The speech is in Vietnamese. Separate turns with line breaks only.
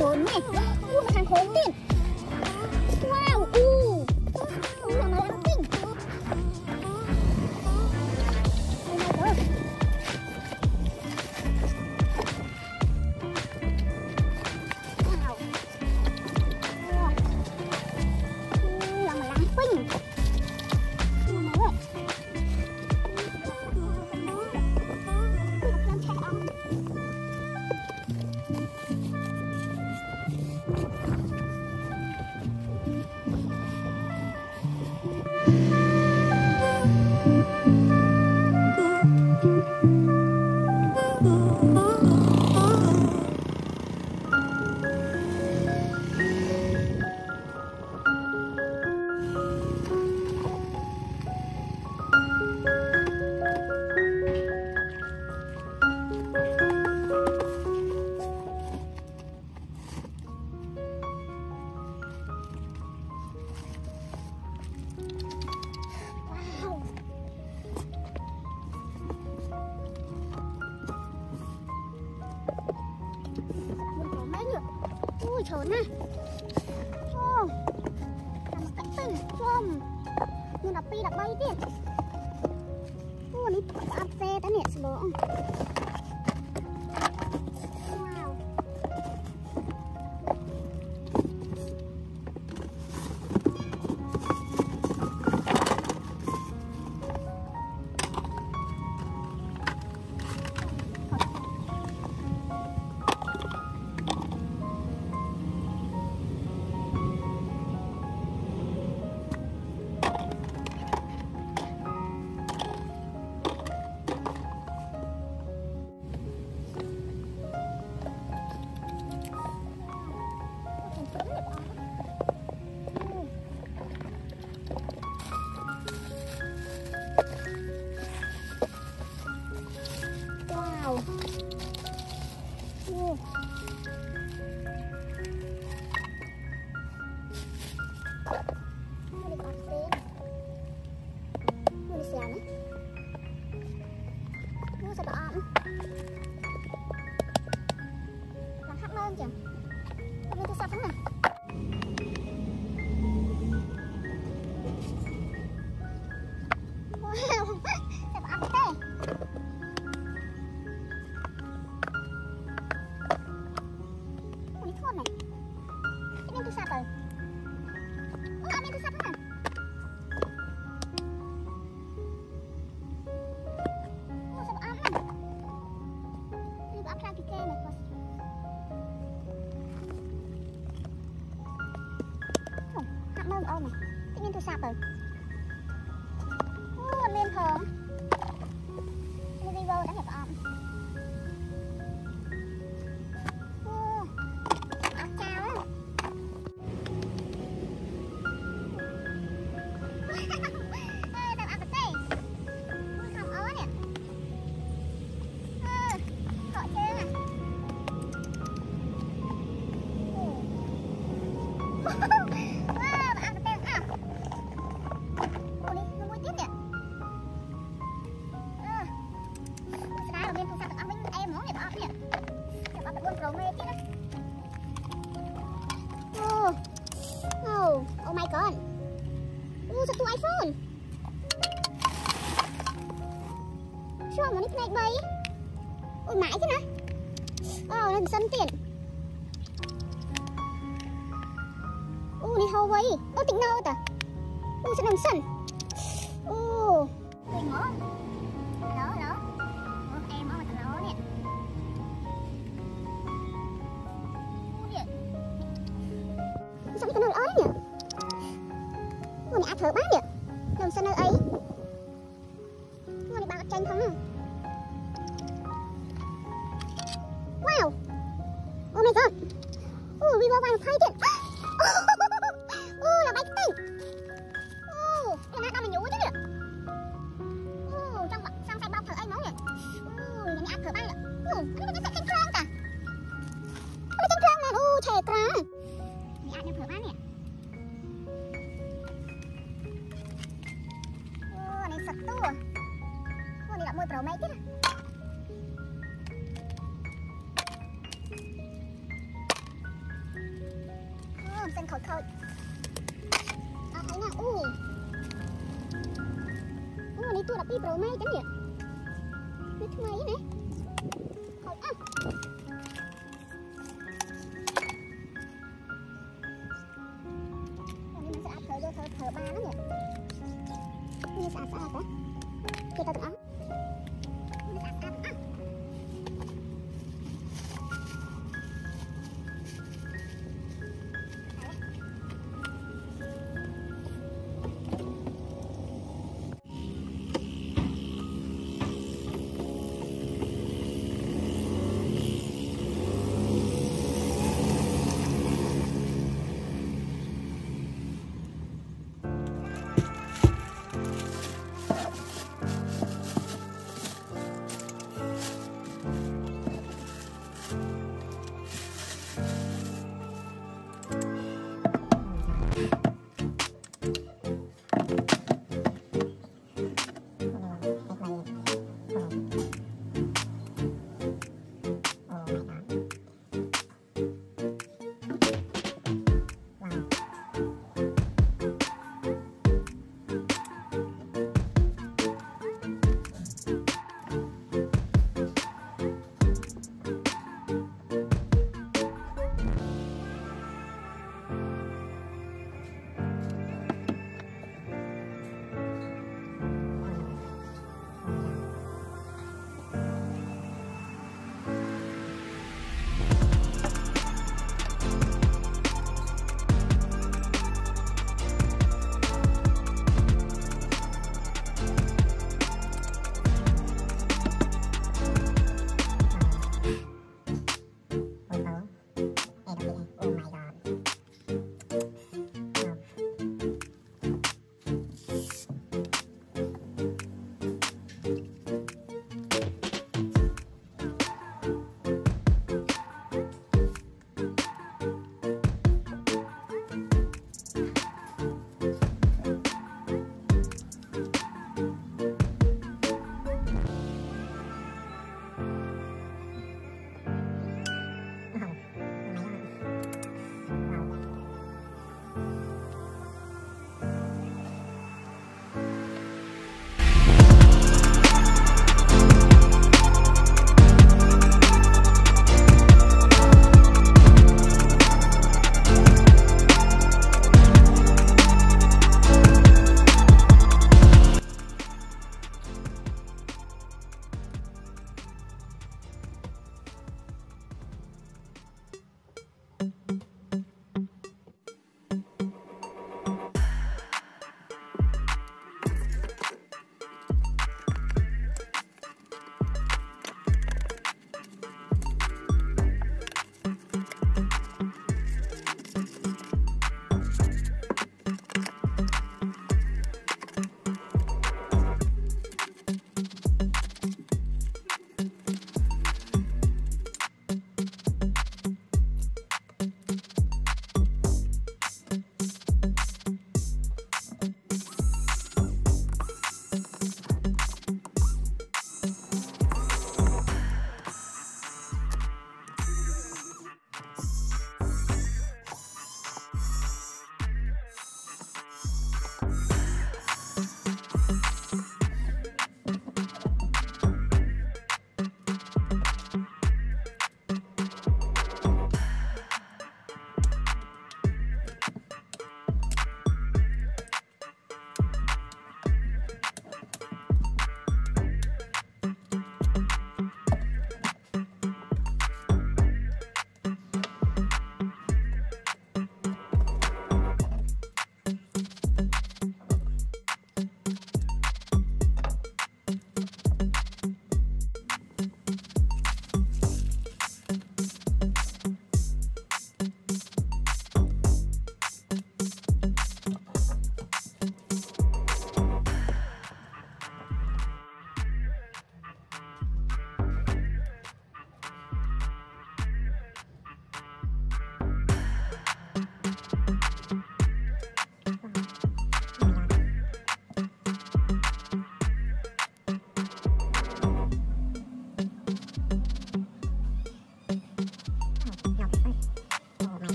trốn này. Một hàng khốn tiền. Wow, là màu ăn kinh. Oh my god. Wow. Là màu láng phinh. Ui trốn này. Là một cạnh tinh chôm. Nhưng là pi đã bayទៀត.នេះអត់ទេតែនេះស្លង sạp rồi. Lên thơm. Lên vivo đã đẹp ổn. Áo chào á. Tao ăn cái gì? Không ớt nè. Họ chơi nè. Oh my god. Satu iPhone. Sao mà nick này bay? Ôi mãi chứ nè. Nó sân tiền. Này Huawei. Tỉnh đâu ta? Sao nằm sân? Tỉnh ngó. Hello. Em mà tao nói nè. Sao cái nơi ấy nhỉ? Này ác thở bát nhỉ? Làm sao nơi ấy? Này bạn tranh không nè. Wow. Oh my god. Vivo vàng thay điện. Là máy tính. Cái này mình nhú chứ nhỉ? Trong tay bọc thở anh máu nhỉ? Này ác thở bát nhỉ? Anh sẽ tranh khang cả. Anh tranh khang nè. Trẻ quá. Này ác thở bát nhỉ? Này sạch tu à? Này là môi pro mấy chứ nè. âm xanh khôi khôi. Thấy nè, đi tua là Pi Pro Max chẳng vậy.